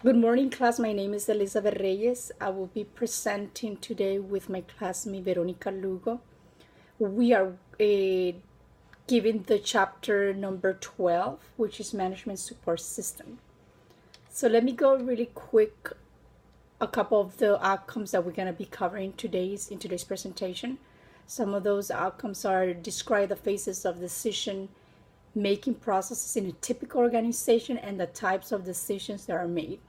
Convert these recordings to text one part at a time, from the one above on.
Good morning, class. My name is Elizabeth Reyes. I will be presenting today with my classmate Veronica Lugo. We are giving the chapter number 12, which is Management Support System. So let me go really quick a couple of the outcomes that we're going to be covering in today's presentation. Some of those outcomes are describe the phases of decision-making processes in a typical organization and the types of decisions that are made.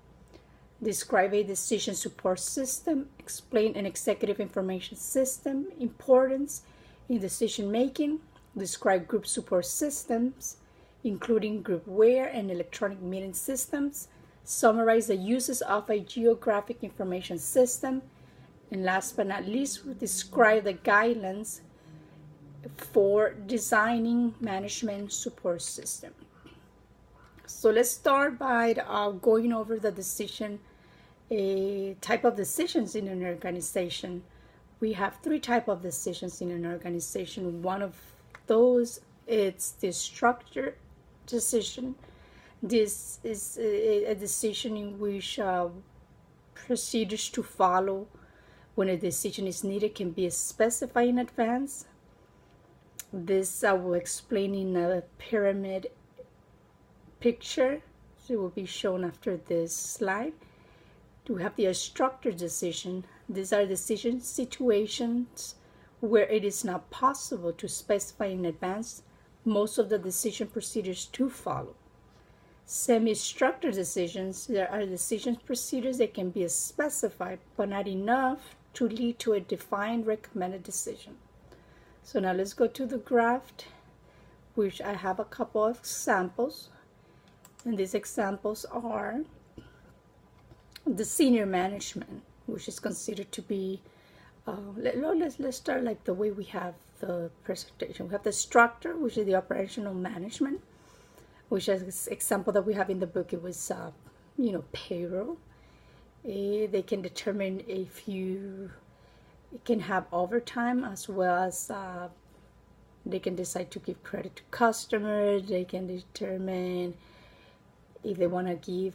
Describe a decision support system, explain an executive information system, importance in decision making, describe group support systems, including groupware and electronic meeting systems, summarize the uses of a geographic information system, and last but not least, describe the guidelines for designing management support system. So let's start by going over the type of decisions in an organization. We have three types of decisions in an organization. One of those is the structure decision. This is a decision in which procedures to follow when a decision is needed can be specified in advance. This I will explain in a pyramid picture. So it will be shown after this slide. We have the structured decision. These are decision situations where it is not possible to specify in advance most of the decision procedures to follow. Semi-structured decisions, there are decision procedures that can be specified but not enough to lead to a defined recommended decision. So now let's go to the graph, which I have a couple of examples. And these examples are the senior management, which is considered to be, let's start like the way we have the presentation. We have the structure, which is the operational management, which is an example that we have in the book. It was, payroll. They can determine if you can have overtime, as well as they can decide to give credit to customers. They can determine if they want to give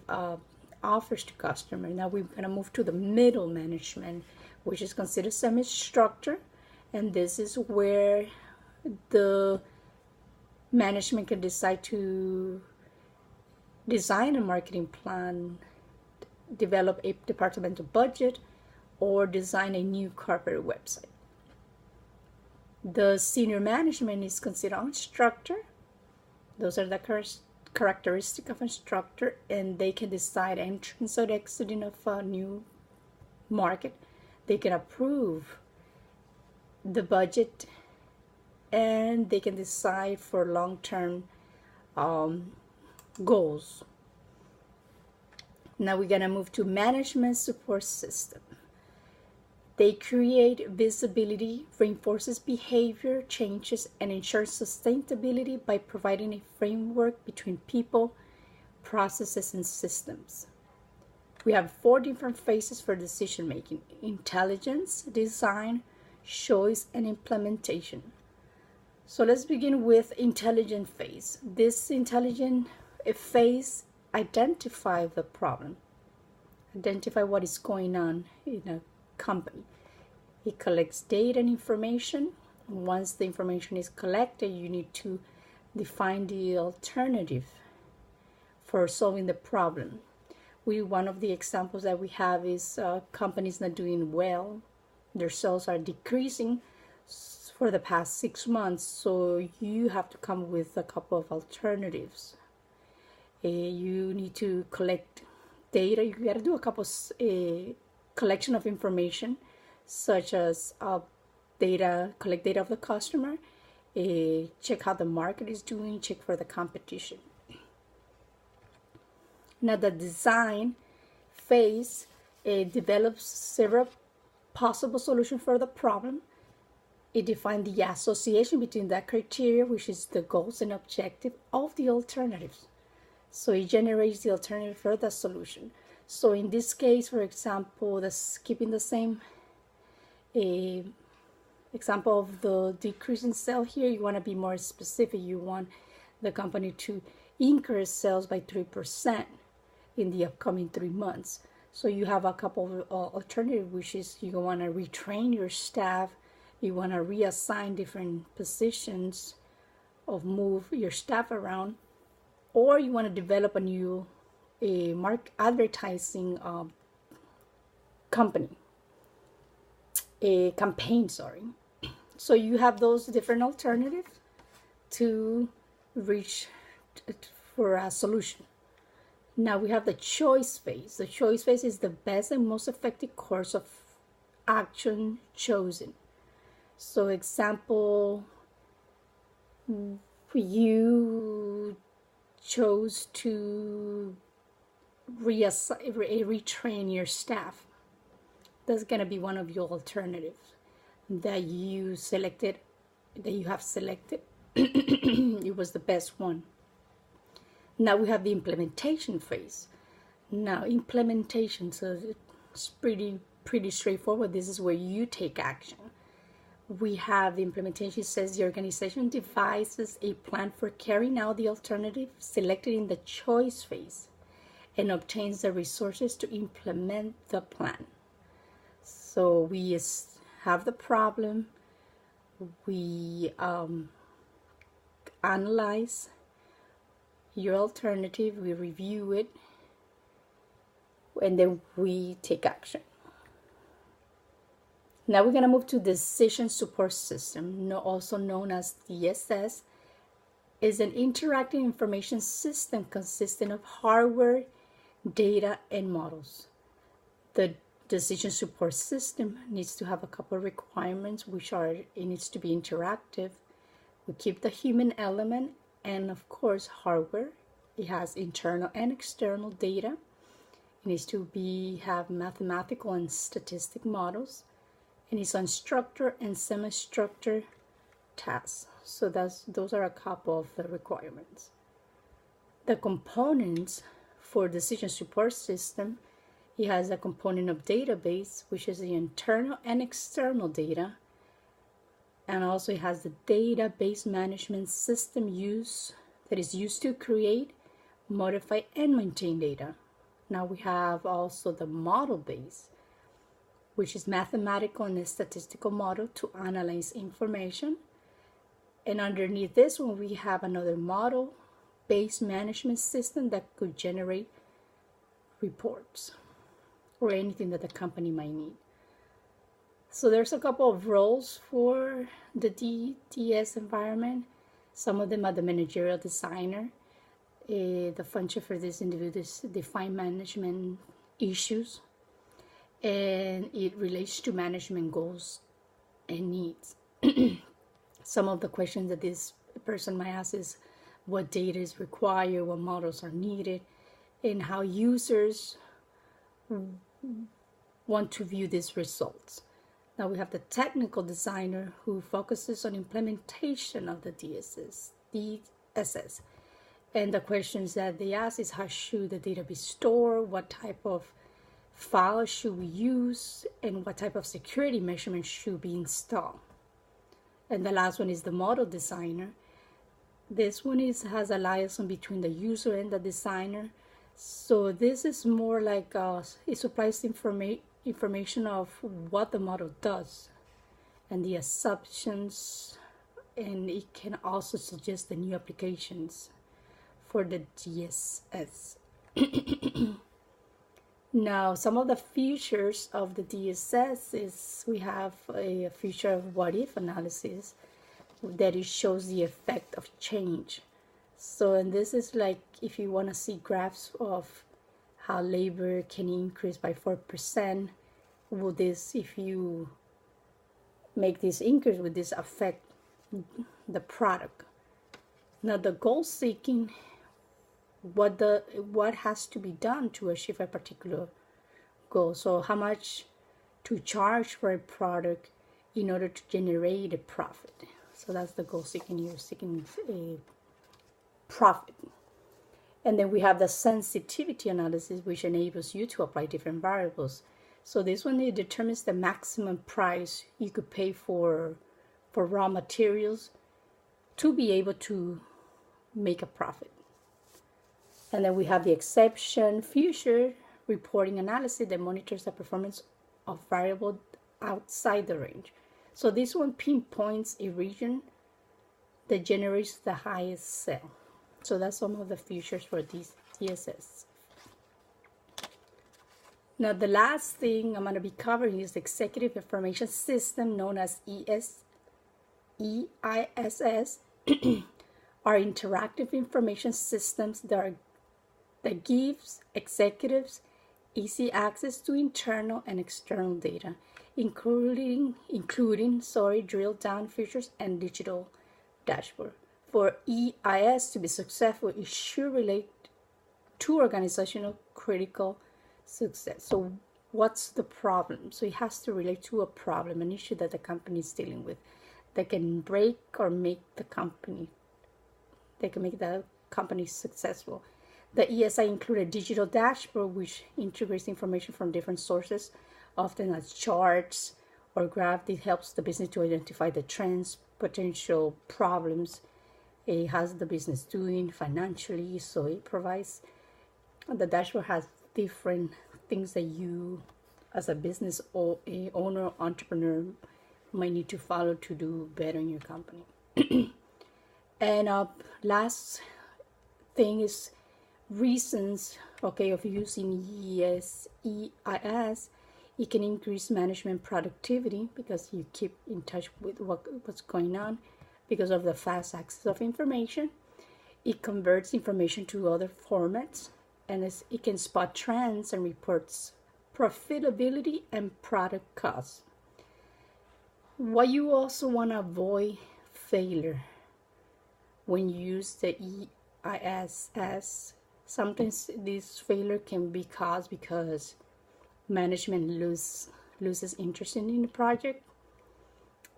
offers to customers. Now we're going to move to the middle management, which is considered semi-structure, and this is where the management can decide to design a marketing plan, develop a departmental budget, or design a new corporate website. The senior management is considered unstructured. Those are the characteristic of a structure, and they can decide entrance or exiting of a new market. They can approve the budget, and they can decide for long-term goals. Now we're gonna move to management support system. They create visibility, reinforces behavior changes, and ensures sustainability by providing a framework between people, processes, and systems. We have 4 different phases for decision making: intelligence, design, choice, and implementation. So let's begin with intelligent phase. This intelligent phase identifies the problem, identify what is going on in a company. It collects data and information. Once the information is collected, you need to define the alternative for solving the problem. One of the examples that we have is companies not doing well. Their sales are decreasing for the past 6 months, so you have to come with a couple of alternatives. You need to collect data. You got to do a couple collection of information, such as collect data of the customer, check how the market is doing, check for the competition. Now the design phase develops several possible solutions for the problem. It defines the association between that criteria, which is the goals and objective of the alternatives. So it generates the alternative for the solution. So in this case, for example, keeping the same example of the decrease in sales here, you want to be more specific. You want the company to increase sales by 3%. in the upcoming 3 months. So you have a couple of alternatives, which is you want to retrain your staff, you want to reassign different positions, or move your staff around, or you want to develop a new advertising campaign, sorry. So you have those different alternatives to reach for a solution. Now we have the choice phase. The choice phase is the best and most effective course of action chosen. So example, you chose to retrain your staff. That's going to be one of your alternatives that you have selected. It was the best one. Now we have the implementation phase. Now implementation, so it's pretty straightforward. This is where you take action. We have the implementation. Says the organization devises a plan for carrying out the alternative selected in the choice phase and obtains the resources to implement the plan. So we have the problem, we analyze your alternative, we review it, and then we take action. Now we're going to move to decision support system, also known as DSS. Is an interactive information system consisting of hardware, data, and models. The decision support system needs to have a couple of requirements, which are it needs to be interactive. We keep the human element, and of course hardware. It has internal and external data. It needs to have mathematical and statistic models, and it's on structured and semi-structured tasks. So those are a couple of the requirements. The components for decision support system, it has a component of database, which is the internal and external data, and also it has the database management system that is used to create, modify, and maintain data. Now we have also the model base, which is mathematical and statistical model to analyze information. And underneath this one, we have another model-based management system that could generate reports or anything that the company might need. So there's a couple of roles for the DS environment. Some of them are the managerial designer. The function for this individual is define management issues, and it relates to management goals and needs. Some of the questions that this person might ask is what data is required, what models are needed, and how users want to view these results. Now we have the technical designer who focuses on implementation of the DSS. And the questions that they ask is how should the data be stored, what type of files should we use, and what type of security measurements should be installed. And the last one is the model designer. This one has a liaison between the user and the designer. So this is more like it supplies information of what the model does and the assumptions, and it can also suggest the new applications for the DSS. Now, some of the features of the DSS is we have a feature of what-if analysis that it shows the effect of change. So, and this is like if you want to see graphs of how labor can increase by 4%, will this, if you make this increase, would this affect the product? Now, the goal seeking, what has to be done to achieve a particular goal. So how much to charge for a product in order to generate a profit. So that's the goal seeking. You're seeking a profit. And then we have the sensitivity analysis, which enables you to apply different variables. So this one, it determines the maximum price you could pay for raw materials to be able to make a profit. And then we have the exception feature reporting analysis that monitors the performance of variable outside the range. So this one pinpoints a region that generates the highest sale. So that's some of the features for these ESS. Now the last thing I'm going to be covering is the Executive Information System, known as EISS, are interactive information systems that gives executives easy access to internal and external data, including drill down features and digital dashboard. For EIS to be successful, it should relate to organizational critical success. So what's the problem? So it has to relate to a problem, an issue that the company is dealing with, that can break or make the company, they can make the company successful. The ESI include a digital dashboard which integrates information from different sources, often as charts or graph. It helps the business to identify the trends, potential problems, how's the business doing financially. So it provides, the dashboard has different things that you as a business or a owner, entrepreneur, might need to follow to do better in your company. And last thing is reasons, okay, of using EIS. It can increase management productivity because you keep in touch with what's going on because of the fast access of information. It converts information to other formats, and it can spot trends and reports profitability and product costs. What you also want to avoid failure when you use the EIS. Sometimes this failure can be caused because management loses interest in the project.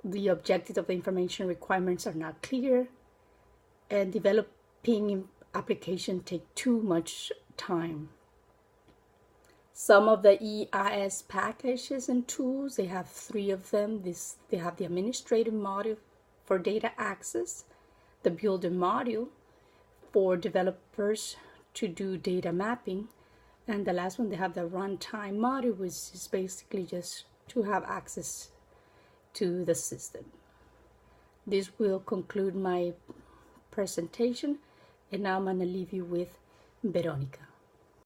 The objectives of the information requirements are not clear, and developing application take too much time. Some of the EIS packages and tools, they have 3 of them. They have the administrative module for data access, the builder module for developers to do data mapping, and the last one, they have the runtime module, which is basically just to have access to the system. This will conclude my presentation, and now I'm going to leave you with Veronica.